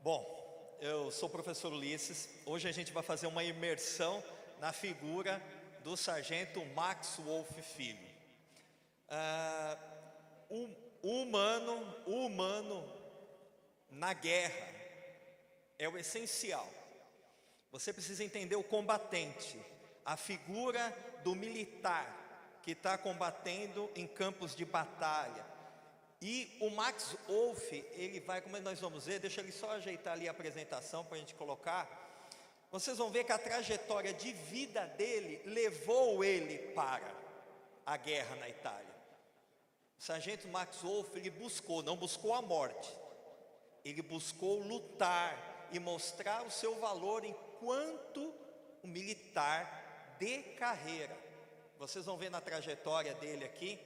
Bom, eu sou o professor Ulisses. Hoje a gente vai fazer uma imersão na figura do sargento Max Wolff Filho. O humano na guerra é o essencial. Você precisa entender o combatente, a figura do militar que está combatendo em campos de batalha. E o Max Wolff, ele vai, como nós vamos ver, deixa ele só ajeitar ali a apresentação para a gente colocar. Vocês vão ver que a trajetória de vida dele levou ele para a guerra na Itália. O sargento Max Wolff, ele não buscou a morte. Ele buscou lutar e mostrar o seu valor enquanto um militar de carreira. Vocês vão ver na trajetória dele aqui.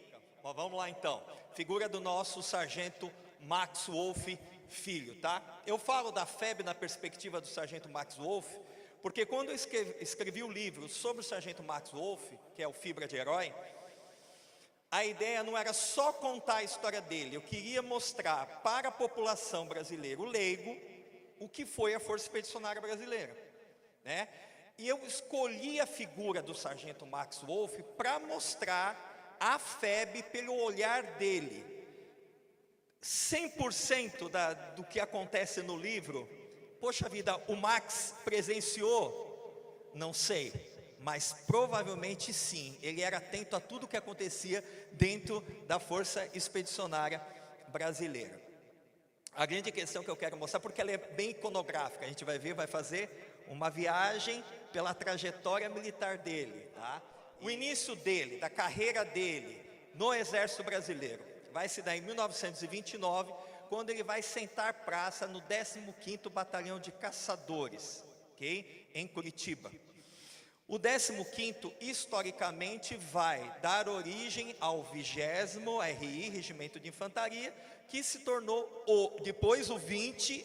Bom, vamos lá então. Figura do nosso sargento Max Wolff Filho, tá? Eu falo da FEB na perspectiva do sargento Max Wolff, porque quando eu escrevi o livro sobre o sargento Max Wolff, que é o Fibra de Herói, a ideia não era só contar a história dele, eu queria mostrar para a população brasileira, o leigo, o que foi a Força Expedicionária Brasileira, né? E eu escolhi a figura do sargento Max Wolff para mostrar a FEB pelo olhar dele. 100% do que acontece no livro, poxa vida, o Max presenciou? Não sei, mas provavelmente sim. Ele era atento a tudo o que acontecia dentro da Força Expedicionária Brasileira. A grande questão que eu quero mostrar, porque ela é bem iconográfica, a gente vai ver, vai fazer uma viagem pela trajetória militar dele, tá? O início dele, da carreira dele no Exército Brasileiro, vai se dar em 1929, quando ele vai sentar praça no 15º Batalhão de Caçadores, ok? Em Curitiba. O 15º, historicamente, vai dar origem ao 20º RI, Regimento de Infantaria, que se tornou depois o 20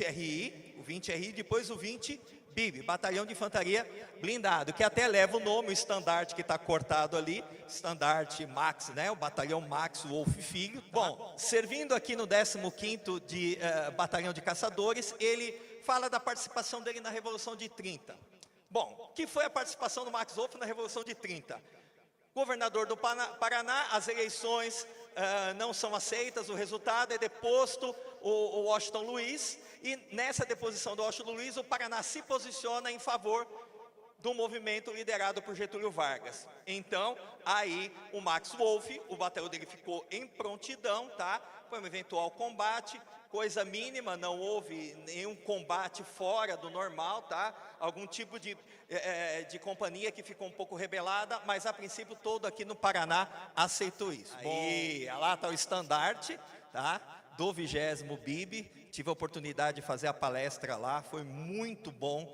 RI, depois o 20 BIB, Batalhão de Infantaria Blindado, que até leva o nome, o estandarte que está cortado ali, estandarte Max, né? O Batalhão Max Wolff Filho. Tá? Bom, servindo aqui no 15º Batalhão de Caçadores, ele fala da participação dele na Revolução de 30. Bom, que foi a participação do Max Wolff na Revolução de 30? Governador do Paraná, as eleições não são aceitas, o resultado é deposto o Washington Luiz, e nessa deposição do Washington Luiz, o Paraná se posiciona em favor do movimento liderado por Getúlio Vargas. Então, aí o Max Wolff, o batalhão dele ficou em prontidão, tá? Foi um eventual combate, coisa mínima, não houve nenhum combate fora do normal, tá? Algum tipo de companhia que ficou um pouco rebelada, mas a princípio todo aqui no Paraná aceitou isso. Aí, lá está o estandarte, tá? Do 20º BIB, tive a oportunidade de fazer a palestra lá, foi muito bom.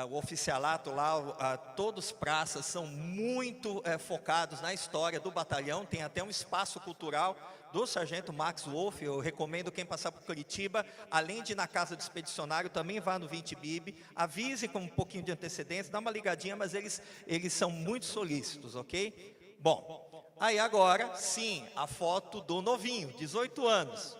O oficialato lá, todos os praças são muito focados na história do batalhão, tem até um espaço cultural do sargento Max Wolff. Eu recomendo quem passar por Curitiba, além de ir na casa do expedicionário, também vá no 20 BIB, avise com um pouquinho de antecedência, dá uma ligadinha, mas eles são muito solícitos, ok? Bom, aí agora, sim, a foto do novinho, 18 anos,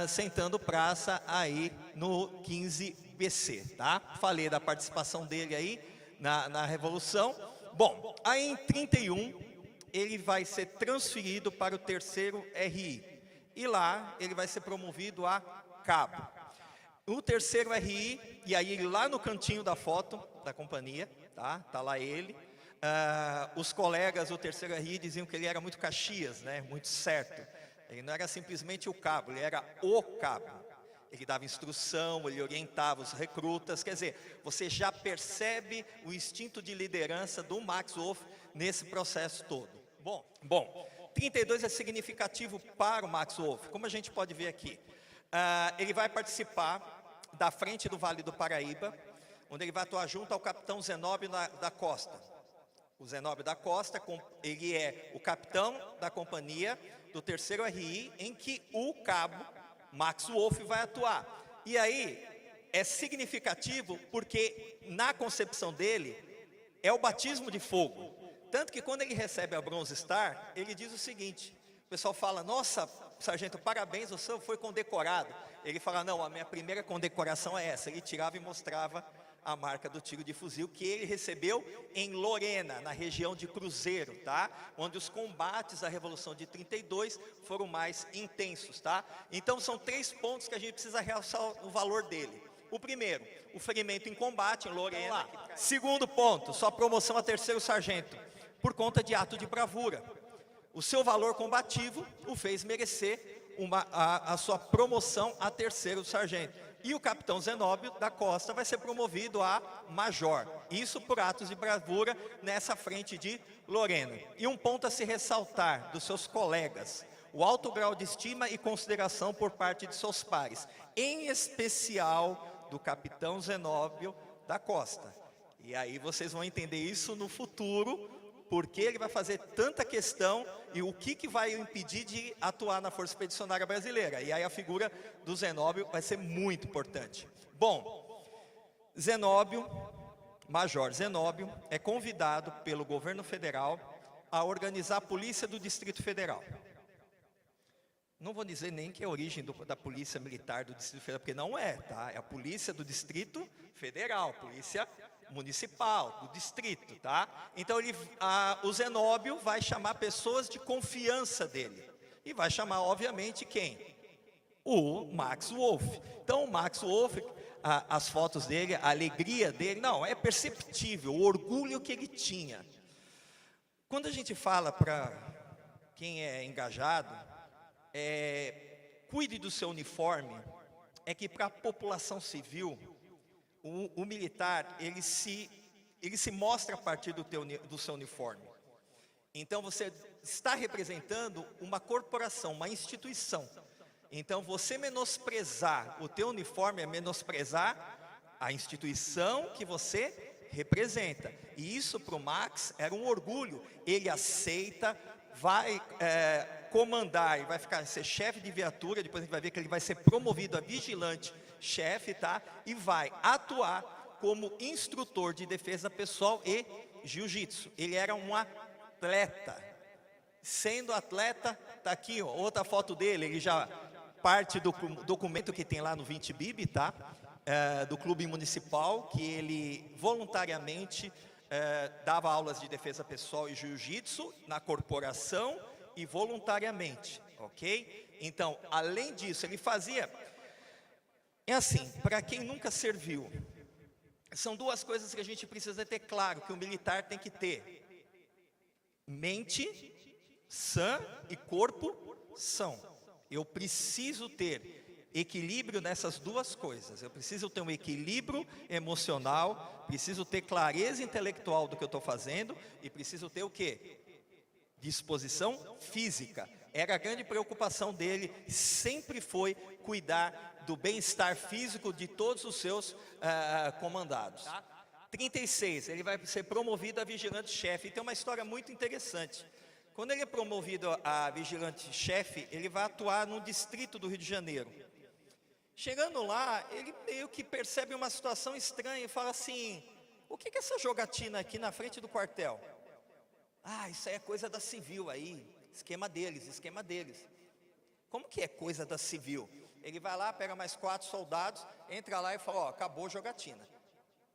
sentando praça aí no 15 BC, tá? Falei da participação dele aí na Revolução. Bom, aí em 31, ele vai ser transferido para o 3º RI. E lá, ele vai ser promovido a cabo. O 3º RI, e aí lá no cantinho da foto da companhia, tá? Tá lá ele. Os colegas do 3º RI diziam que ele era muito Caxias, né? Muito certo. Ele não era simplesmente o cabo, ele era o cabo. Ele dava instrução, ele orientava os recrutas, quer dizer, você já percebe o instinto de liderança do Max Wolff nesse processo todo. Bom, 32 é significativo para o Max Wolff, como a gente pode ver aqui. Ele vai participar da frente do Vale do Paraíba, onde ele vai atuar junto ao capitão Zenóbio da Costa. O Zenóbio da Costa, ele é o capitão da companhia do 3º RI, em que o cabo Max Wolff vai atuar. E aí, é significativo porque na concepção dele, é o batismo de fogo. Tanto que quando ele recebe a Bronze Star, ele diz o seguinte, o pessoal fala, nossa, sargento, parabéns, você foi condecorado. ele fala, não, a minha primeira condecoração é essa. Ele tirava e mostrava a marca do tiro de fuzil que ele recebeu em Lorena, na região de Cruzeiro, tá? Onde os combates da Revolução de 32 foram mais intensos, tá? Então são 3 pontos que a gente precisa realçar o valor dele. O primeiro, o ferimento em combate em Lorena. Segundo ponto, sua promoção a 3º sargento, por conta de ato de bravura. O seu valor combativo o fez merecer a sua promoção a 3º sargento. E o capitão Zenóbio da Costa vai ser promovido a major. Isso por atos de bravura nessa frente de Lorena. E um ponto a se ressaltar dos seus colegas: o alto grau de estima e consideração por parte de seus pares, em especial do capitão Zenóbio da Costa. E aí vocês vão entender isso no futuro, porque ele vai fazer tanta questão e o que vai o impedir de atuar na Força Expedicionária Brasileira. E aí a figura do Zenóbio vai ser muito importante. Bom, Zenóbio, Major Zenóbio, é convidado pelo governo federal a organizar a Polícia do Distrito Federal. Não vou dizer nem que é a origem da Polícia Militar do Distrito Federal, porque não é, tá? É a Polícia do Distrito Federal, Polícia Municipal, do Distrito, tá? Então o Zenóbio vai chamar pessoas de confiança dele. E vai chamar, obviamente, quem? O Max Wolff. Então, o Max Wolff, as fotos dele, a alegria dele, não, é perceptível, o orgulho que ele tinha. Quando a gente fala para quem é engajado, cuide do seu uniforme, é que para a população civil, o militar, ele se mostra a partir do seu uniforme. Então, você está representando uma corporação, uma instituição. Então, você menosprezar o teu uniforme é menosprezar a instituição que você representa. E isso para o Max era um orgulho. Ele aceita, vai comandar, e vai ser chefe de viatura, depois a gente vai ver que ele vai ser promovido a vigilante-chefe, tá? E vai atuar como instrutor de defesa pessoal e jiu-jitsu. Ele era um atleta. Sendo atleta, tá aqui, ó, outra foto dele, ele já parte do documento que tem lá no 20 Bib, tá? Do clube municipal, que ele voluntariamente dava aulas de defesa pessoal e jiu-jitsu na corporação e voluntariamente, ok? Então, além disso, ele fazia... É assim, para quem nunca serviu, são 2 coisas que a gente precisa ter claro, que o militar tem que ter: mente sã e corpo são. Eu preciso ter equilíbrio nessas 2 coisas. Eu preciso ter um equilíbrio emocional, preciso ter clareza intelectual do que eu estou fazendo e preciso ter o quê? Disposição física. Era a grande preocupação dele, sempre foi cuidar do bem-estar físico de todos os seus comandados. 36, ele vai ser promovido a vigilante-chefe. E tem uma história muito interessante. Quando ele é promovido a vigilante-chefe, ele vai atuar no distrito do Rio de Janeiro. Chegando lá, ele meio que percebe uma situação estranha e fala assim: o que é essa jogatina aqui na frente do quartel? Ah, isso aí é coisa da civil aí, esquema deles. Como que é coisa da civil? Ele vai lá, pega mais 4 soldados, entra lá e fala: ó, acabou a jogatina.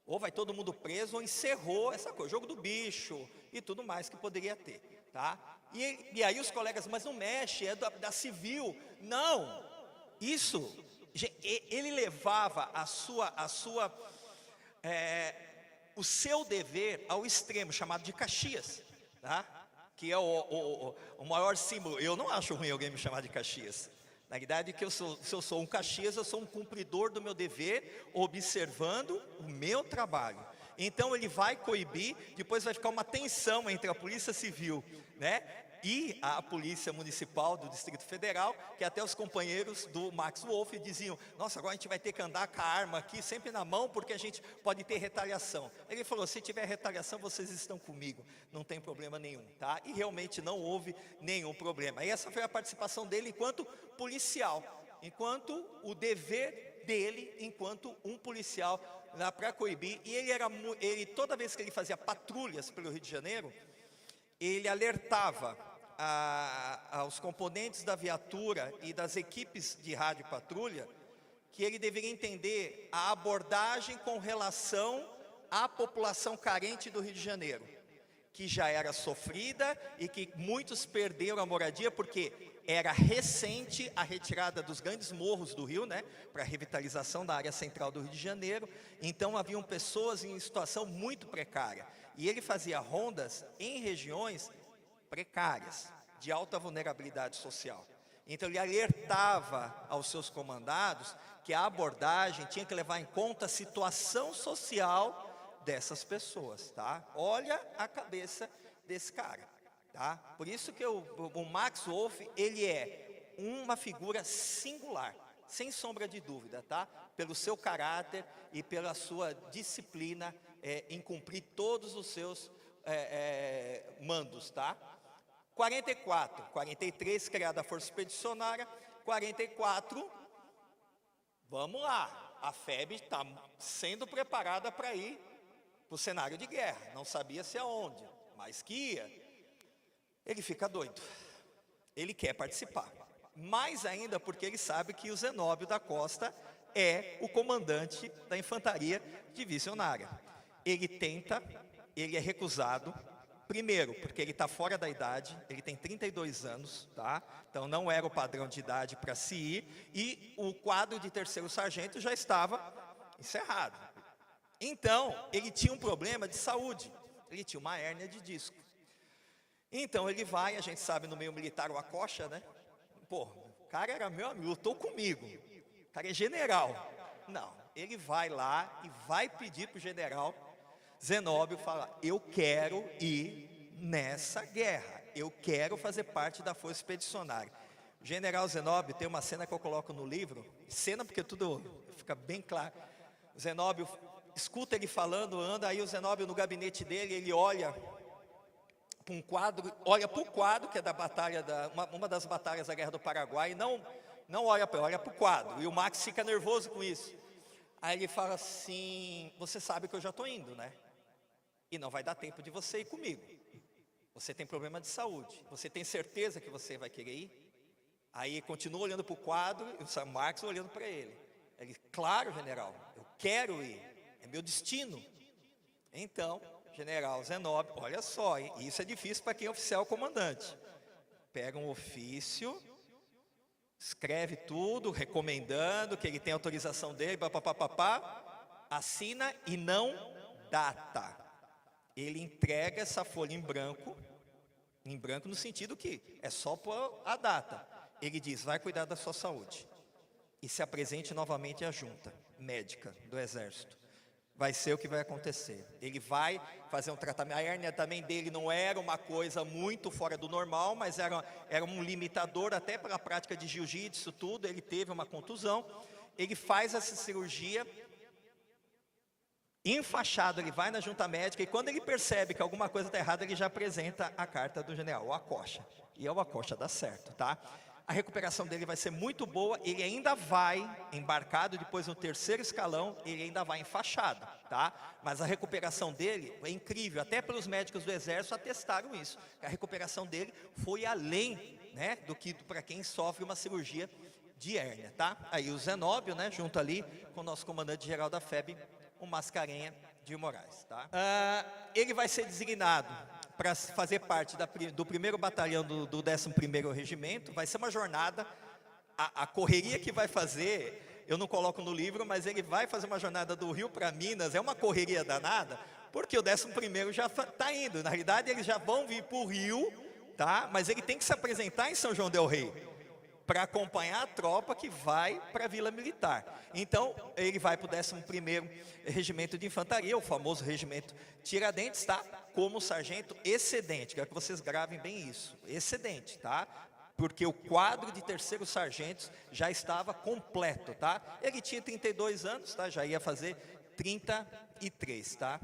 Ou vai todo mundo preso, ou encerrou essa coisa, jogo do bicho e tudo mais que poderia ter, tá? E aí os colegas, mas não mexe, é da civil. Não, isso, ele levava o seu dever ao extremo, chamado de Caxias, tá? Que é o maior símbolo. Eu não acho ruim alguém me chamar de Caxias. Na verdade, se eu sou um Caxias, eu sou um cumpridor do meu dever, observando o meu trabalho. Então ele vai coibir, depois vai ficar uma tensão entre a Polícia Civil, né, e a Polícia Municipal do Distrito Federal, que até os companheiros do Max Wolff diziam: nossa, agora a gente vai ter que andar com a arma aqui sempre na mão, porque a gente pode ter retaliação. Ele falou: se tiver retaliação, vocês estão comigo, não tem problema nenhum, tá? E realmente não houve nenhum problema. E essa foi a participação dele enquanto policial, enquanto o dever dele enquanto um policial lá para coibir. E ele toda vez que ele fazia patrulhas pelo Rio de Janeiro, ele alertava aos componentes da viatura e das equipes de rádio patrulha que ele deveria entender a abordagem com relação à população carente do Rio de Janeiro, que já era sofrida e que muitos perderam a moradia porque era recente a retirada dos grandes morros do Rio, né, para a revitalização da área central do Rio de Janeiro. Então haviam pessoas em situação muito precária. E ele fazia rondas em regiões precárias, de alta vulnerabilidade social. Então ele alertava aos seus comandados que a abordagem tinha que levar em conta a situação social dessas pessoas, tá? Olha a cabeça desse cara, tá? Por isso que o Max Wolf, ele é uma figura singular, sem sombra de dúvida, tá? Pelo seu caráter e pela sua disciplina em cumprir todos os seus mandos, tá? 44, 43, criada a Força Expedicionária. 44, vamos lá, a FEB está sendo preparada para ir para o cenário de guerra, não sabia se aonde, mas que ia. Ele fica doido, ele quer participar, mais ainda porque ele sabe que o Zenóbio da Costa é o comandante da infantaria divisionária. Ele tenta, ele é recusado, primeiro, porque ele está fora da idade, ele tem 32 anos, tá? Então não era o padrão de idade para se ir, e o quadro de terceiro sargento já estava encerrado. Então, ele tinha um problema de saúde, ele tinha uma hérnia de disco. Então ele vai, a gente sabe no meio militar o acocha, né? Pô, o cara era meu amigo, lutou comigo, o cara é general. Não, ele vai lá e vai pedir para o general Zenóbio, fala, eu quero ir nessa guerra, eu quero fazer parte da Força Expedicionária. O general Zenóbio, tem uma cena que eu coloco no livro, cena porque tudo fica bem claro. O Zenóbio escuta ele falando, anda, aí o Zenóbio no gabinete dele, ele olha para um quadro, olha para o quadro, que é da batalha, uma das batalhas da Guerra do Paraguai, não olha para o quadro, e o Max fica nervoso com isso. Aí ele fala assim, você sabe que eu já estou indo, né? E não vai dar tempo de você ir comigo. Você tem problema de saúde, você tem certeza que você vai querer ir? Aí continua olhando para o quadro, e o Marx olhando para ele. Ele, claro, general, eu quero ir, é meu destino. Então, general Zenóbio, olha só, hein? Isso é difícil para quem é oficial comandante. Pega um ofício, escreve tudo, recomendando que ele tem autorização dele, papapá, assina e não data. Ele entrega essa folha em branco no sentido que é só por a data. Ele diz, vai cuidar da sua saúde. E se apresente novamente à junta médica do Exército. Vai ser o que vai acontecer. Ele vai fazer um tratamento. A hérnia também dele não era uma coisa muito fora do normal, mas era um limitador até para a prática de jiu-jitsu, tudo. Ele teve uma contusão. Ele faz essa cirurgia. Enfaixado, ele vai na junta médica e quando ele percebe que alguma coisa está errada, ele já apresenta a carta do general, o acocha. E o acocha dá certo, tá? A recuperação dele vai ser muito boa, ele ainda vai embarcado, depois no terceiro escalão, ele ainda vai enfaixado, tá? Mas a recuperação dele é incrível, até pelos médicos do Exército atestaram isso. A recuperação dele foi além, né, do que para quem sofre uma cirurgia de hérnia, tá? Aí o Zenóbio, né, junto ali com o nosso comandante-geral da FEB, o Mascarenha de Moraes, tá? Ele vai ser designado para fazer parte do 1º Batalhão do 11º Regimento. Vai ser uma jornada, a correria que vai fazer, eu não coloco no livro, mas ele vai fazer uma jornada do Rio para Minas, é uma correria danada, porque o 11º já está indo, na realidade eles já vão vir para o Rio, tá? Mas ele tem que se apresentar em São João del Rei, para acompanhar a tropa que vai para a Vila Militar. Então, ele vai para o 11º Regimento de Infantaria, o famoso Regimento Tiradentes, tá? Como sargento excedente, quero que vocês gravem bem isso, excedente, tá? Porque o quadro de terceiros sargentos já estava completo, tá? Ele tinha 32 anos, tá? Já ia fazer 33, tá?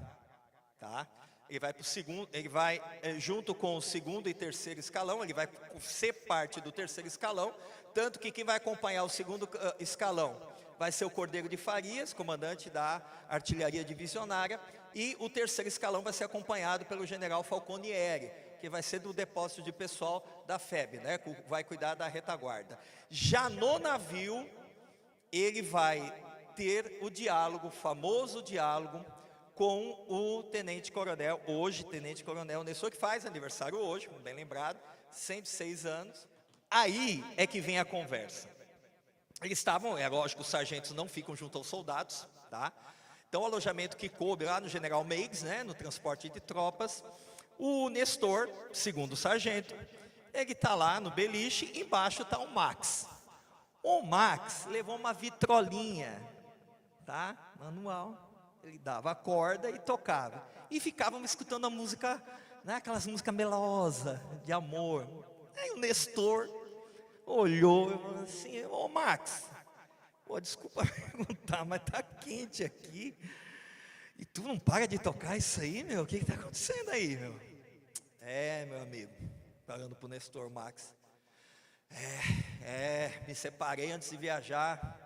Ele vai para o segundo, ele vai junto com o 2º e 3º escalão, ele vai ser parte do 3º escalão, tanto que quem vai acompanhar o 2º escalão vai ser o Cordeiro de Farias, comandante da artilharia divisionária, e o 3º escalão vai ser acompanhado pelo general Falconieri, que vai ser do depósito de pessoal da FEB, né, vai cuidar da retaguarda. Já no navio, ele vai ter o diálogo, o famoso diálogo, com o tenente-coronel, hoje tenente-coronel Nestor, que faz aniversário hoje, bem lembrado, 106 anos. Aí é que vem a conversa. Eles estavam, é lógico, os sargentos não ficam junto aos soldados, tá? Então, o alojamento que coube lá no General Meigs, né, no transporte de tropas, o Nestor, segundo o sargento, ele está lá no beliche, embaixo está o Max. O Max levou uma vitrolinha, tá? Manual. Ele dava a corda e tocava. E ficávamos escutando a música, né, aquelas músicas melosas, de amor. Aí o Nestor olhou e falou assim: ô Max, pô, desculpa perguntar, mas tá quente aqui. E tu não para de tocar isso aí, meu? O que está acontecendo aí, meu? Meu amigo, falando pro Nestor, Max. Me separei antes de viajar.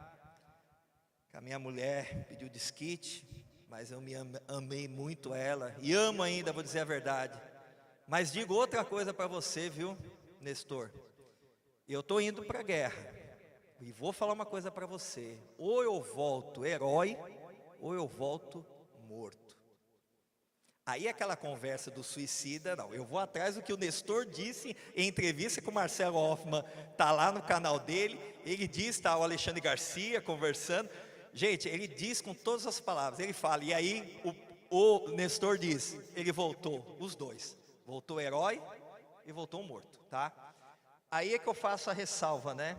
Que a minha mulher pediu desquite, mas eu amei muito ela. E amo ainda, vou dizer a verdade. Mas digo outra coisa para você, viu, Nestor? Eu estou indo para a guerra. E vou falar uma coisa para você. Ou eu volto herói, ou eu volto morto. Aí aquela conversa do suicida, não. Eu vou atrás do que o Nestor disse em entrevista com o Marcelo Hoffman. Está lá no canal dele. Ele diz, está o Alexandre Garcia conversando. Gente, ele diz com todas as palavras. Ele fala, e aí o Nestor diz, ele voltou, os dois. Voltou herói e voltou morto, tá? Aí é que eu faço a ressalva, né?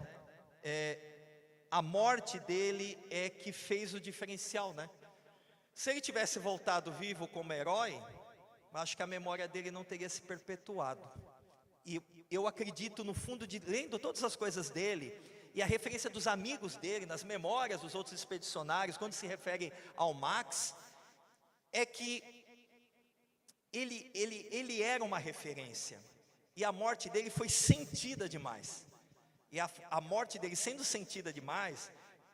A morte dele é que fez o diferencial, né? Se ele tivesse voltado vivo como herói, acho que a memória dele não teria se perpetuado. E eu acredito no fundo, lendo todas as coisas dele, e a referência dos amigos dele, nas memórias dos outros expedicionários, quando se refere ao Max, é que ele era uma referência. E a morte dele foi sentida demais. E a morte dele sendo sentida demais,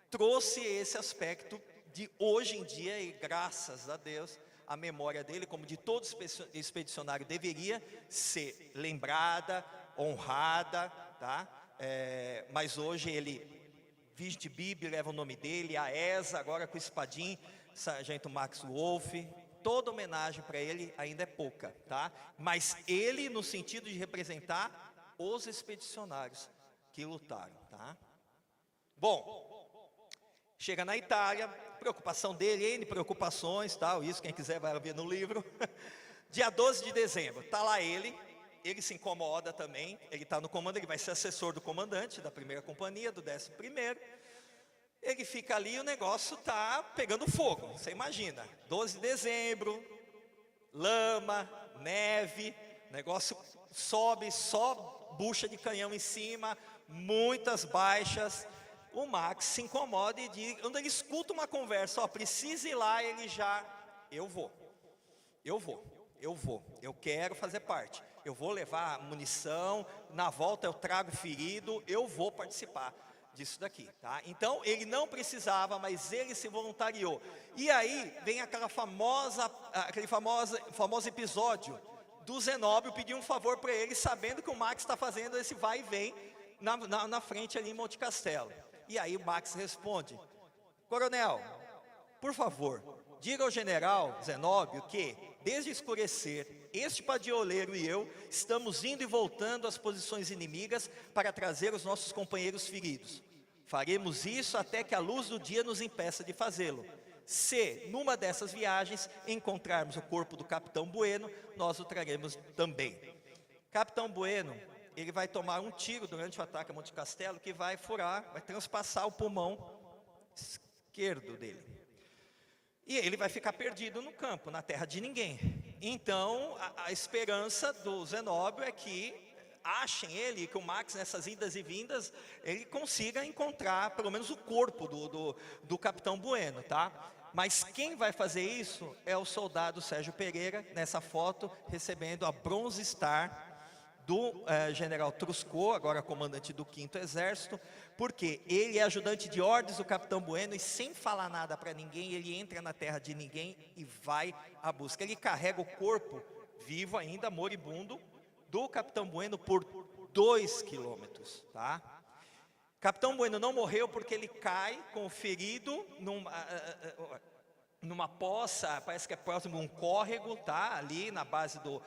trouxe esse aspecto de hoje em dia, e graças a Deus, a memória dele, como de todo expedicionário, deveria ser lembrada, honrada, tá? Mas hoje ele viste Bíblia, leva o nome dele, a ESA, agora com o Espadim, Sargento Max Wolff. Toda homenagem para ele ainda é pouca, tá? Mas ele no sentido de representar os expedicionários que lutaram, tá? Bom, chega na Itália, preocupação dele, N preocupações, tal, isso quem quiser vai ver no livro. Dia 12 de dezembro, tá lá ele se incomoda também, ele está no comando, ele vai ser assessor do comandante da primeira companhia, do 11º. Ele fica ali e o negócio está pegando fogo, você imagina, 12 de dezembro, lama, neve, negócio sobe, só bucha de canhão em cima, muitas baixas. O Max se incomoda e diz, quando ele escuta uma conversa, precisa ir lá, ele já, eu quero fazer parte, eu vou levar munição, na volta eu trago ferido, eu vou participar disso daqui, tá? Então, ele não precisava, mas ele se voluntariou. E aí, vem aquele famoso episódio do Zenóbio pedir um favor para ele, sabendo que o Max está fazendo esse vai e vem na frente ali em Monte Castelo. E aí o Max responde, coronel, por favor, diga ao general Zenóbio que, desde escurecer, este padioleiro e eu estamos indo e voltando às posições inimigas para trazer os nossos companheiros feridos. Faremos isso até que a luz do dia nos impeça de fazê-lo. Se, numa dessas viagens, encontrarmos o corpo do Capitão Bueno, nós o traremos também. Capitão Bueno, ele vai tomar um tiro durante o ataque a Monte Castelo, que vai furar, vai transpassar o pulmão esquerdo dele. E ele vai ficar perdido no campo, na terra de ninguém. Então, a esperança do Zenóbio é que achem ele, que o Max, nessas idas e vindas, ele consiga encontrar, pelo menos, o corpo do Capitão Bueno, tá? Mas quem vai fazer isso é o soldado Sérgio Pereira, nessa foto, recebendo a Bronze Star do general Truscò, agora comandante do 5º Exército, porque ele é ajudante de ordens do Capitão Bueno e sem falar nada para ninguém, ele entra na terra de ninguém e vai à busca. Ele carrega o corpo, vivo ainda, moribundo, do Capitão Bueno por 2 quilômetros, tá? Capitão Bueno não morreu porque ele cai com o ferido numa poça, parece que é próximo a um córrego, tá? Ali na base do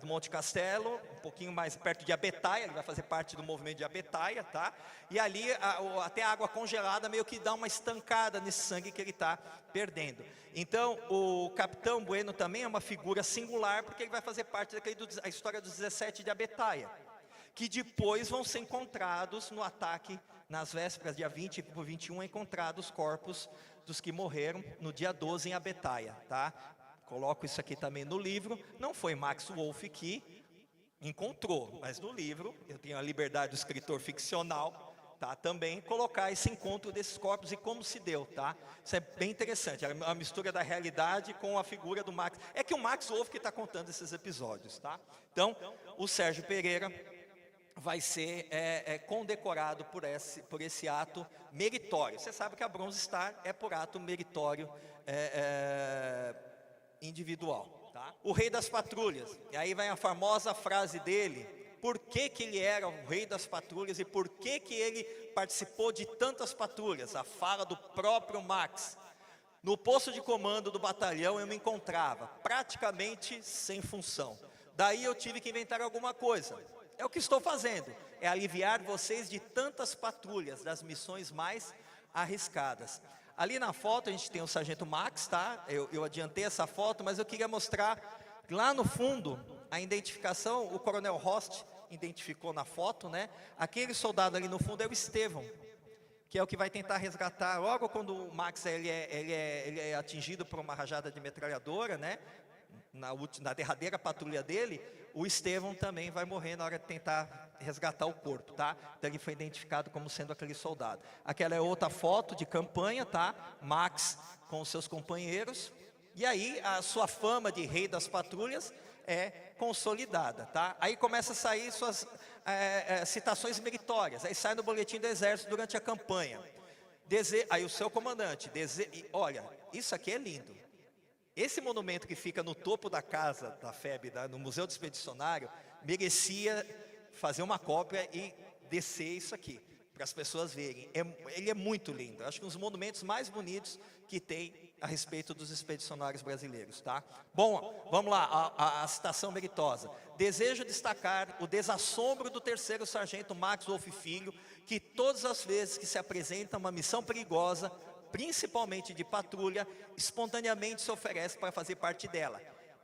Monte Castelo, um pouquinho mais perto de Abetaia, ele vai fazer parte do movimento de Abetaia, tá? E ali até a água congelada meio que dá uma estancada nesse sangue que ele está perdendo. Então o Capitão Bueno também é uma figura singular, porque ele vai fazer parte da história dos 17 de Abetaia, que depois vão ser encontrados no ataque nas vésperas, dia 20 por 21, encontrados os corpos dos que morreram no dia 12 em Abetaia, tá? Coloco isso aqui também no livro. Não foi Max Wolff que encontrou, mas no livro, eu tenho a liberdade do escritor ficcional, tá? Também colocar esse encontro desses corpos e como se deu, tá? Isso é bem interessante, a mistura da realidade com a figura do Max. É que o Max Wolff que está contando esses episódios, tá? Então, o Sérgio Pereira vai ser condecorado por esse ato meritório. Você sabe que a Bronze Star é por ato meritório individual. Tá? O rei das patrulhas, e aí vai a famosa frase dele, por que ele era o rei das patrulhas e por que ele participou de tantas patrulhas, a fala do próprio Max. No posto de comando do batalhão eu me encontrava praticamente sem função, daí eu tive que inventar alguma coisa. É o que estou fazendo, é aliviar vocês de tantas patrulhas, das missões mais arriscadas. Ali na foto a gente tem o Sargento Max, tá? Eu adiantei essa foto, mas eu queria mostrar lá no fundo a identificação, o Coronel Rost identificou na foto, né? Aquele soldado ali no fundo é o Estevão, que é o que vai tentar resgatar, logo quando o Max ele é atingido por uma rajada de metralhadora, né? Na derradeira patrulha dele, o Estevão também vai morrer na hora de tentar resgatar o corpo, tá? Então ele foi identificado como sendo aquele soldado. Aquela é outra foto de campanha, tá? Max com os seus companheiros. E aí a sua fama de rei das patrulhas é consolidada, tá? Aí começa a sair suas citações meritórias. Aí sai no boletim do exército durante a campanha. Aí o seu comandante, olha, isso aqui é lindo. Esse monumento que fica no topo da casa da FEB, no Museu do Expedicionário, merecia fazer uma cópia e descer isso aqui, para as pessoas verem. Ele é muito lindo, acho que um dos monumentos mais bonitos que tem a respeito dos expedicionários brasileiros, tá? Bom, vamos lá, a citação meritosa. Desejo destacar o desassombro do 3º Sargento Max Wolff Filho, que todas as vezes que se apresenta uma missão perigosa, principalmente de patrulha, espontaneamente se oferece para fazer parte dela.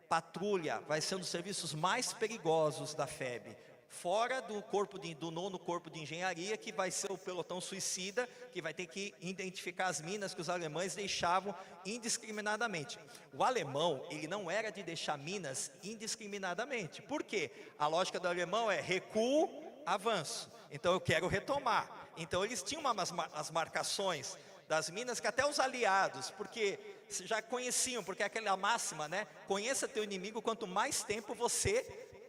Patrulha vai ser um dos serviços mais perigosos da FEB, fora do 9º Corpo de Engenharia, que vai ser o pelotão suicida, que vai ter que identificar as minas que os alemães deixavam indiscriminadamente. O alemão, ele não era de deixar minas indiscriminadamente. Por quê? A lógica do alemão é recuo, avanço. Então eu quero retomar. Então eles tinham as marcações das minas que até os aliados, porque já conheciam, porque é aquela máxima, né? Conheça teu inimigo quanto mais tempo você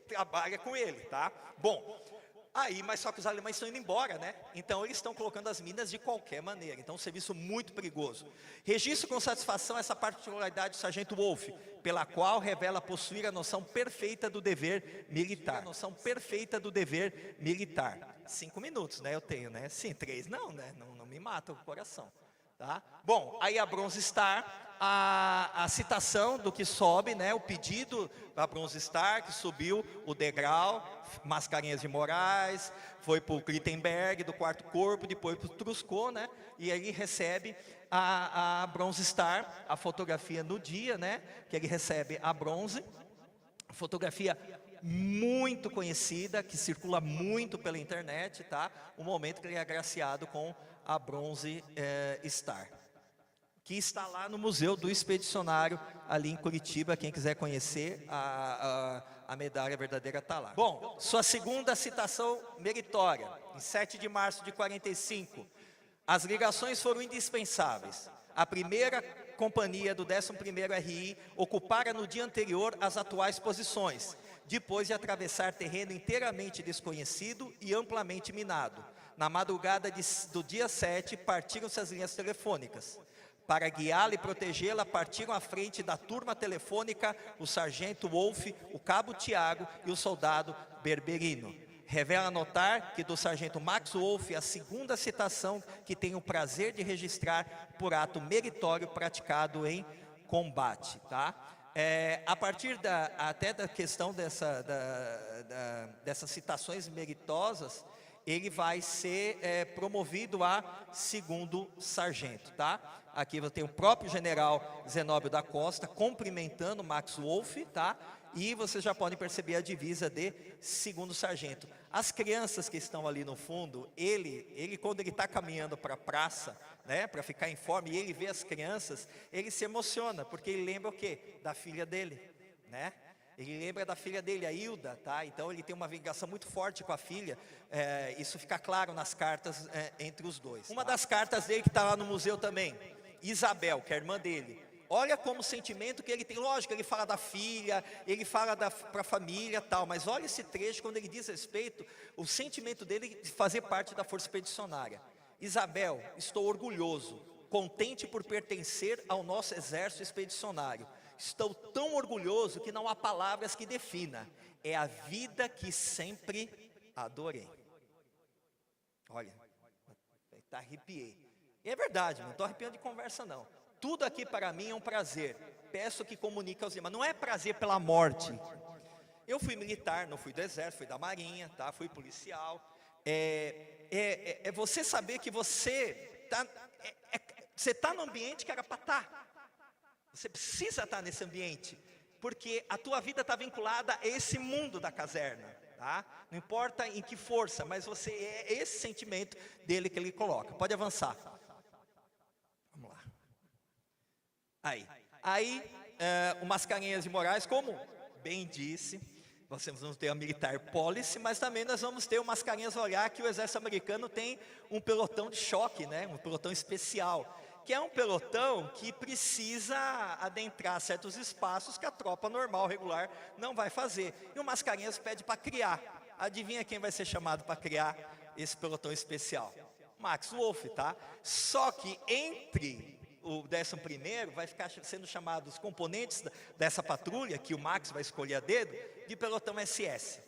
trabalha com ele, tá? Bom, aí, mas só que os alemães estão indo embora, né? Então eles estão colocando as minas de qualquer maneira. Então um serviço muito perigoso. Registro com satisfação essa particularidade do Sargento Wolff, pela qual revela possuir a noção perfeita do dever militar. A noção perfeita do dever militar. 5 minutos, né? Eu tenho, né? Sim, 3 não, né? Não me mata o coração. Tá? Bom, aí a Bronze Star, a citação do que sobe, né, o pedido da Bronze Star, que subiu o degrau, Mascarenhas de Moraes, foi para o Glittenberg, do 4º Corpo, depois para o Truscot, né, e ele recebe a Bronze Star, a fotografia no dia, né, que ele recebe a bronze, fotografia muito conhecida, que circula muito pela internet, tá? O momento que ele é agraciado com a Bronze Star, que está lá no Museu do Expedicionário, ali em Curitiba. Quem quiser conhecer, a medalha verdadeira está lá. Bom, sua segunda citação meritória, em 7 de março de 45, as ligações foram indispensáveis. A primeira companhia do 11º RI ocupara no dia anterior as atuais posições, depois de atravessar terreno inteiramente desconhecido e amplamente minado. Na madrugada do dia 7, partiram-se as linhas telefônicas. Para guiá-la e protegê-la, partiram à frente da turma telefônica o sargento Wolff, o cabo Tiago e o soldado Berberino. Revela notar que do sargento Max Wolff é a segunda citação que tem o prazer de registrar por ato meritório praticado em combate, tá? A partir até da questão dessas citações meritosas, ele vai ser promovido a segundo sargento, tá? Aqui você tem o próprio general Zenóbio da Costa cumprimentando Max Wolff, tá? E vocês já podem perceber a divisa de segundo sargento. As crianças que estão ali no fundo, ele quando ele está caminhando para a praça, né, para ficar em forma, e ele vê as crianças, ele se emociona, porque ele lembra o quê? Da filha dele, né? Ele lembra da filha dele, a Hilda, tá? Então ele tem uma ligação muito forte com a filha, isso fica claro nas cartas entre os dois. Uma das cartas dele que está lá no museu também, Isabel, que é a irmã dele. Olha como o sentimento que ele tem, lógico, ele fala da filha, ele fala para a família e tal, mas olha esse trecho quando ele diz respeito, o sentimento dele de fazer parte da Força Expedicionária. Isabel, estou orgulhoso, contente por pertencer ao nosso exército expedicionário. Estou tão orgulhoso que não há palavras que defina. É a vida que sempre adorei. Olha, tá arrepiei. E é verdade, não estou arrepiando de conversa não. Tudo aqui para mim é um prazer. Peço que comunique aos demais. Não é prazer pela morte. Eu fui militar, não fui do exército, fui da marinha, tá? Fui policial. É você saber que você está no ambiente que era para estar. Você precisa estar nesse ambiente, porque a tua vida está vinculada a esse mundo da caserna, tá? Não importa em que força, mas você é esse sentimento dele que ele coloca. Pode avançar. Vamos lá. Aí, o Mascarenhas de Moraes, como bem disse, nós vamos ter a Militar Policy, mas também nós vamos ter o Mascarenhas olhar que o exército americano tem um pelotão de choque, né? Um pelotão especial, que é um pelotão que precisa adentrar certos espaços que a tropa normal, regular, não vai fazer. E o Mascarenhas pede para criar. Adivinha quem vai ser chamado para criar esse pelotão especial? Max Wolff, tá? Só que entre o 11º vai ficar sendo chamado os componentes dessa patrulha, que o Max vai escolher a dedo, de pelotão SS.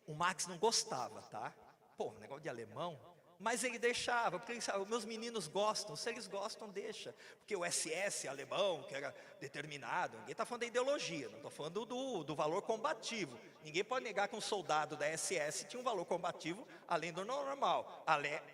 O Max não gostava, tá? Pô, negócio de alemão. Mas ele deixava, porque ele sabe, meus meninos gostam, se eles gostam, deixa. Porque o SS alemão, que era determinado, ninguém está falando da ideologia, não estou falando do valor combativo. Ninguém pode negar que um soldado da SS tinha um valor combativo além do normal.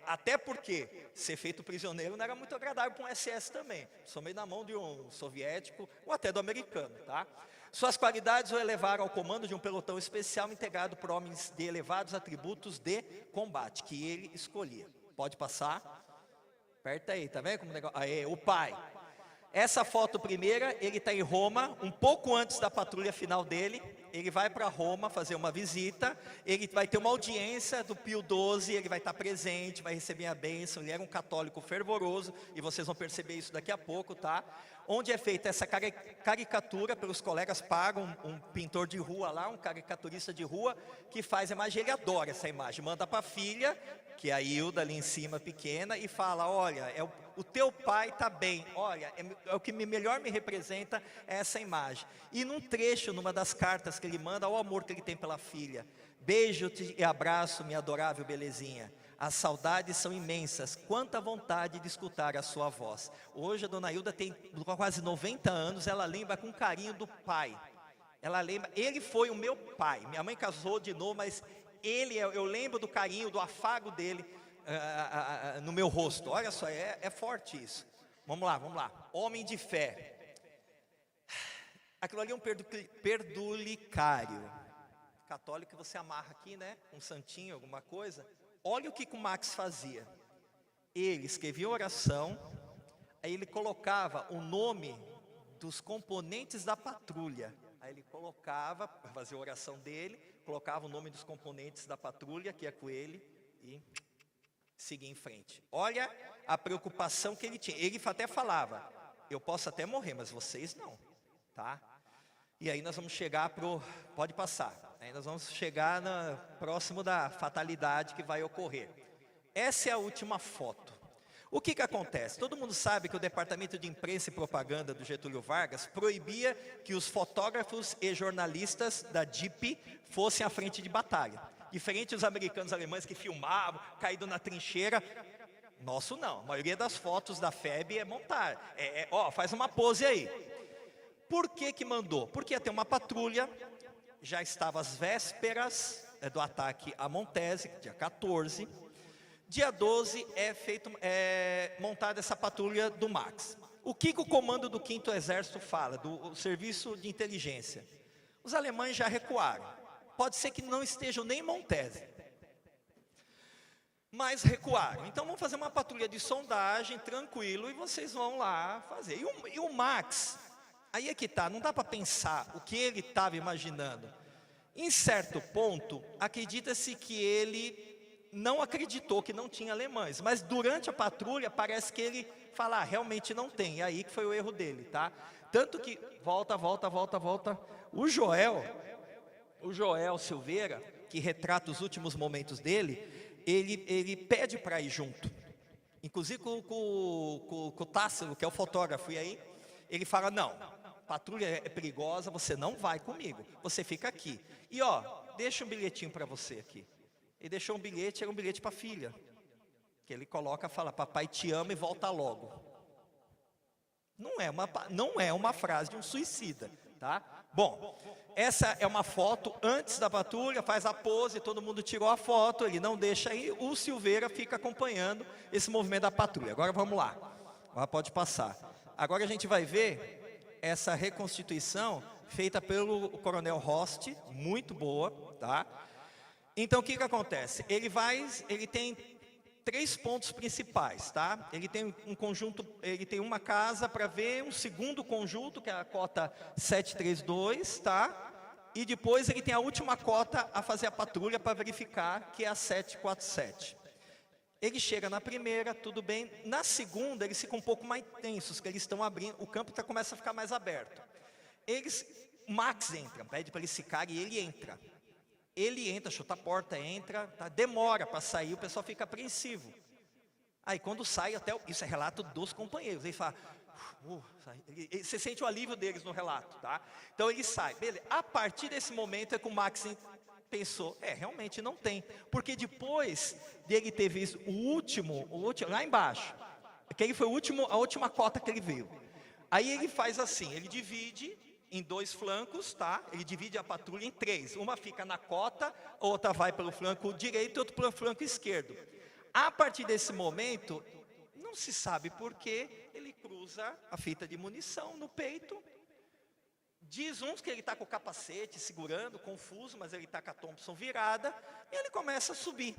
Até porque ser feito prisioneiro não era muito agradável para um SS também. Somente na mão de um soviético ou até do americano, tá? Suas qualidades o elevaram ao comando de um pelotão especial integrado por homens de elevados atributos de combate, que ele escolhia. Pode passar. Aperta aí, tá vendo como negócio? Aí, o pai. Essa foto primeira, ele está em Roma, um pouco antes da patrulha final dele. Ele vai para Roma fazer uma visita, ele vai ter uma audiência do Pio XII, ele vai estar presente, vai receber a bênção. Ele era um católico fervoroso, e vocês vão perceber isso daqui a pouco, tá? Onde é feita essa caricatura pelos colegas, pagam um pintor de rua lá, um caricaturista de rua, que faz a imagem, ele adora essa imagem, manda para a filha, que é a Hilda ali em cima, pequena, e fala, olha, o teu pai está bem, olha, é o que melhor me representa é essa imagem. E num trecho, numa das cartas que ele manda, olha o amor que ele tem pela filha, beijo-te e abraço, minha adorável belezinha. As saudades são imensas, quanta vontade de escutar a sua voz. Hoje a dona Hilda tem quase 90 anos, ela lembra com carinho do pai. Ela lembra, ele foi o meu pai, minha mãe casou de novo, mas eu lembro do carinho, do afago dele no meu rosto. Olha só, é forte isso. Vamos lá. Homem de fé. Aquilo ali é um perdulicário. Católico que você amarra aqui, né? Um santinho, alguma coisa. Olha o que o Max fazia. Ele escrevia oração, aí ele colocava o nome dos componentes da patrulha. Aí ele colocava, para fazer a oração dele, colocava o nome dos componentes da patrulha, que é com ele, e seguia em frente. Olha a preocupação que ele tinha. Ele até falava, eu posso até morrer, mas vocês não, tá? E aí nós vamos chegar pode passar. Aí nós vamos chegar próximo da fatalidade que vai ocorrer. Essa é a última foto. O que acontece? Todo mundo sabe que o Departamento de Imprensa e Propaganda do Getúlio Vargas proibia que os fotógrafos e jornalistas da DIP fossem à frente de batalha. Diferente dos americanos e alemães que filmavam, caído na trincheira. Nosso não, a maioria das fotos da FEB é montar. Faz uma pose aí. Por que que mandou? Porque ia ter uma patrulha, já estava às vésperas do ataque a Montese, dia 14. Dia 12 é montada essa patrulha do Max. O que o comando do 5º Exército fala, do serviço de inteligência? Os alemães já recuaram. Pode ser que não estejam nem em Montese, mas recuaram. Então vamos fazer uma patrulha de sondagem, tranquilo, e vocês vão lá fazer. E o Max, aí é que tá, não dá para pensar o que ele estava imaginando. Em certo ponto, acredita-se que ele não acreditou que não tinha alemães, mas durante a patrulha parece que ele fala, realmente não tem, e aí que foi o erro dele, tá? Tanto que, volta, o Joel Silveira, que retrata os últimos momentos dele, ele pede para ir junto, inclusive com o Tássilo, que é o fotógrafo, e aí ele fala, não, patrulha é perigosa, você não vai comigo, você fica aqui, e deixa um bilhetinho para você aqui. Ele deixou um bilhete, era um bilhete para a filha, que ele coloca, fala, papai te ama e volta logo. Não é uma frase de um suicida, tá? Bom, essa é uma foto antes da patrulha, faz a pose, todo mundo tirou a foto, ele não deixa aí, o Silveira fica acompanhando esse movimento da patrulha. Agora vamos lá, agora pode passar. Agora a gente vai ver essa reconstituição feita pelo Coronel Rost, muito boa, tá? Então, o que acontece? Ele tem 3 pontos principais, tá? Ele tem um conjunto, ele tem uma casa para ver, um segundo conjunto, que é a cota 732, tá? E depois ele tem a última cota a fazer a patrulha para verificar, que é a 747. Ele chega na primeira, tudo bem. Na segunda, eles ficam um pouco mais tensos, porque eles estão abrindo, o campo começa a ficar mais aberto. O Max entra, pede para eles ficarem e ele entra. Ele entra, chuta a porta, entra, tá? Demora para sair, o pessoal fica apreensivo. Aí quando sai, isso é relato dos companheiros, ele fala, você sente o alívio deles no relato, tá? Então ele sai, beleza. A partir desse momento é que o Max pensou, realmente não tem. Porque depois dele ter visto o último, lá embaixo, que ele foi a última cota que ele viu. Aí ele faz assim, ele divide em 2 flancos, tá? Ele divide a patrulha em 3. Uma fica na cota, outra vai pelo flanco direito e outra pelo flanco esquerdo. A partir desse momento, não se sabe por que ele cruza a fita de munição no peito. Diz uns que ele está com o capacete segurando, confuso, mas ele está com a Thompson virada, e ele começa a subir.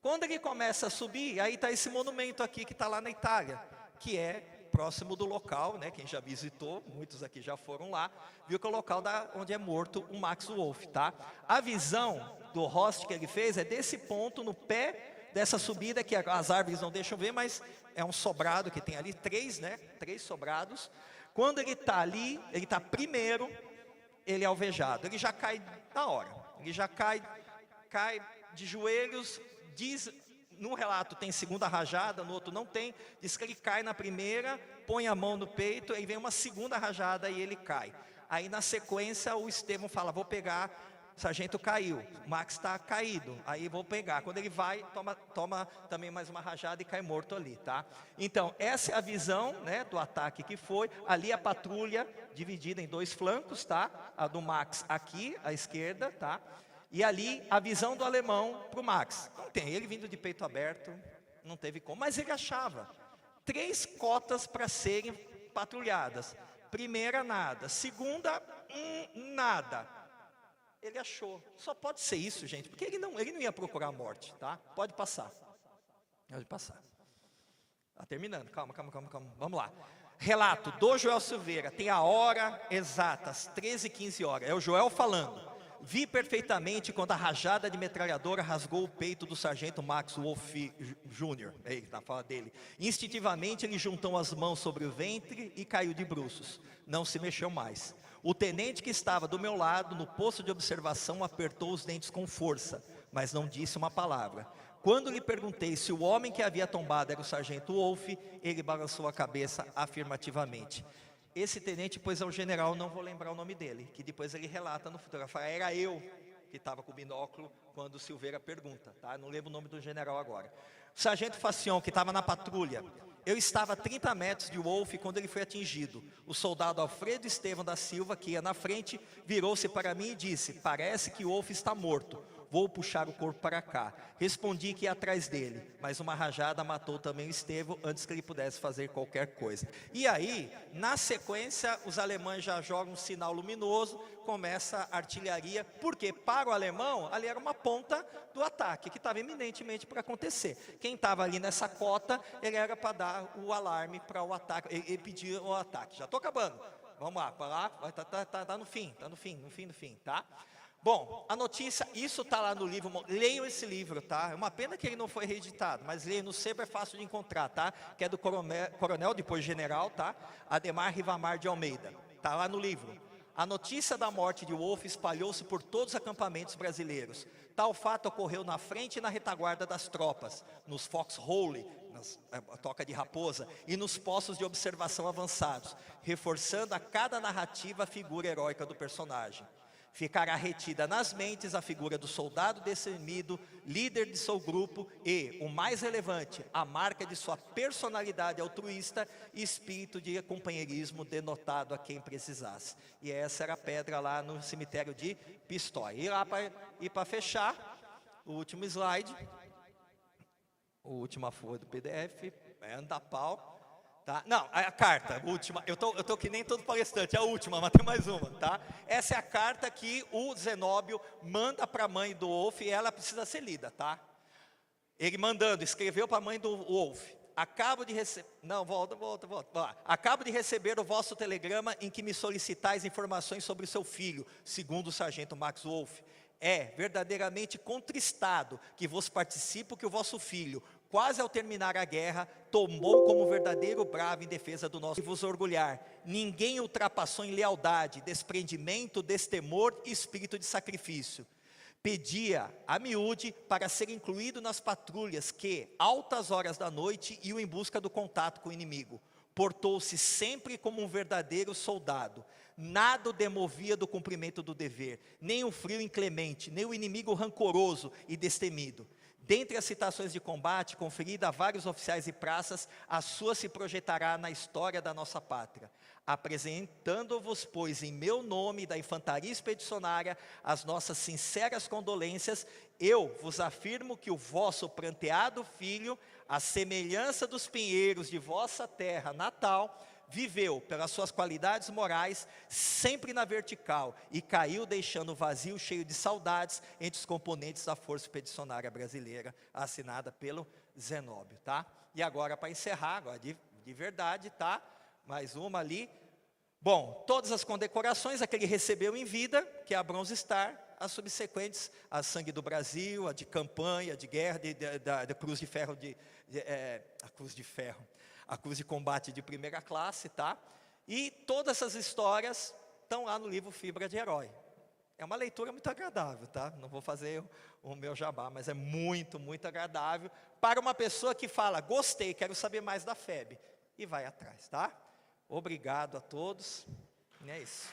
Quando ele começa a subir, aí está esse monumento aqui que está lá na Itália, que é próximo do local, né? Quem já visitou, muitos aqui já foram lá, viu que é o local onde é morto o Max Wolff, tá? A visão do Rost que ele fez é desse ponto, no pé dessa subida, que as árvores não deixam ver, mas é um sobrado que tem ali, 3, né? 3 sobrados. Quando ele está ali, ele está primeiro, ele é alvejado, ele já cai na hora, ele já cai de joelhos, diz... No relato tem segunda rajada, no outro não tem. Diz que ele cai na primeira, põe a mão no peito, aí vem uma segunda rajada e ele cai. Aí na sequência o Estevão fala, vou pegar, o sargento caiu, o Max está caído, aí vou pegar. Quando ele vai, toma também mais uma rajada e cai morto ali, tá? Então, essa é a visão, né, do ataque que foi. Ali a patrulha dividida em 2 flancos, tá? A do Max aqui, à esquerda, tá? E ali, a visão do alemão para o Max. Não tem, ele vindo de peito aberto, não teve como. Mas ele achava 3 cotas para serem patrulhadas. Primeira, nada. Segunda, nada. Ele achou. Só pode ser isso, gente, porque ele não ia procurar a morte, tá? Pode passar. Pode passar. Tá terminando, calma. Vamos lá. Relato do Joel Silveira, tem a hora exata, às 13h15. É o Joel falando. Vi perfeitamente quando a rajada de metralhadora rasgou o peito do sargento Max Wolff Jr. Na fala dele. Instintivamente ele juntou as mãos sobre o ventre e caiu de bruços. Não se mexeu mais. O tenente que estava do meu lado, no posto de observação, apertou os dentes com força, mas não disse uma palavra. Quando lhe perguntei se o homem que havia tombado era o sargento Wolff, ele balançou a cabeça afirmativamente. Esse tenente, pois é o general, não vou lembrar o nome dele, que depois ele relata no futuro. Fala, era eu. que estava com o binóculo quando o Silveira pergunta, tá? Não lembro o nome do general agora. O sargento Facion, que estava na patrulha, eu estava a 30 metros de Wolff quando ele foi atingido. O soldado Alfredo Estevão da Silva, que ia na frente, virou-se para mim e disse: parece que Wolff está morto. Vou puxar o corpo para cá. Respondi que ia atrás dele, mas uma rajada matou também o Estevão antes que ele pudesse fazer qualquer coisa. E aí, na sequência, os alemães já jogam um sinal luminoso, começa a artilharia, porque para o alemão, ali era uma ponta do ataque, que estava eminentemente para acontecer. Quem estava ali nessa cota, ele era para dar o alarme para o ataque, ele pedia o ataque. Já estou acabando. Vamos lá, para lá, tá no fim, tá? Bom, a notícia, isso está lá no livro, leiam esse livro, tá? É uma pena que ele não foi reeditado, mas leiam, no sebo é fácil de encontrar, tá? Que é do coronel, depois general, tá? Ademar Rivamar de Almeida, tá lá no livro. A notícia da morte de Wolff espalhou-se por todos os acampamentos brasileiros. Tal fato ocorreu na frente e na retaguarda das tropas, nos foxhole, na toca de raposa, e nos postos de observação avançados, reforçando a cada narrativa a figura heróica do personagem. Ficará retida nas mentes a figura do soldado destemido, líder de seu grupo e, o mais relevante, a marca de sua personalidade altruísta e espírito de companheirismo denotado a quem precisasse. E essa era a pedra lá no cemitério de Pistoia. E para fechar, o último slide, a última folha do PDF, anda pau. Tá? Não, a carta, última, eu tô que nem todo palestrante, a última, mas tem mais uma, tá? Essa é a carta que o Zenóbio manda para a mãe do Wolff e ela precisa ser lida, tá? Ele escreveu para a mãe do Wolff: acabo de receber, acabo de receber o vosso telegrama em que me solicitais informações sobre o seu filho, segundo o sargento Max Wolff. É verdadeiramente contristado que vos participo que o vosso filho, quase ao terminar a guerra, tomou como verdadeiro bravo em defesa do nosso. E vos orgulhar, ninguém ultrapassou em lealdade, desprendimento, destemor e espírito de sacrifício. Pedia a miúde para ser incluído nas patrulhas que, altas horas da noite, iam em busca do contato com o inimigo. Portou-se sempre como um verdadeiro soldado. Nada o demovia do cumprimento do dever, nem o frio inclemente, nem o inimigo rancoroso e destemido. Dentre as citações de combate conferida a vários oficiais e praças, a sua se projetará na história da nossa pátria. Apresentando-vos, pois, em meu nome da Infantaria Expedicionária, as nossas sinceras condolências, eu vos afirmo que o vosso pranteado filho, à semelhança dos pinheiros de vossa terra natal, viveu, pelas suas qualidades morais, sempre na vertical e caiu deixando o vazio cheio de saudades entre os componentes da Força Expedicionária Brasileira, assinada pelo Zenóbio, tá? E agora, para encerrar, agora de verdade, tá? Mais uma ali. Bom, todas as condecorações a que ele recebeu em vida, que é a Bronze Star, as subsequentes, a Sangue do Brasil, a de campanha, de guerra, da Cruz de Ferro, a Cruz de Ferro, a Cruz de Combate de primeira classe, tá? E todas essas histórias estão lá no livro Fibra de Herói. É uma leitura muito agradável, tá? Não vou fazer o meu jabá, mas é muito, muito agradável para uma pessoa que fala: gostei, quero saber mais da FEB, e vai atrás, tá? Obrigado a todos, e é isso.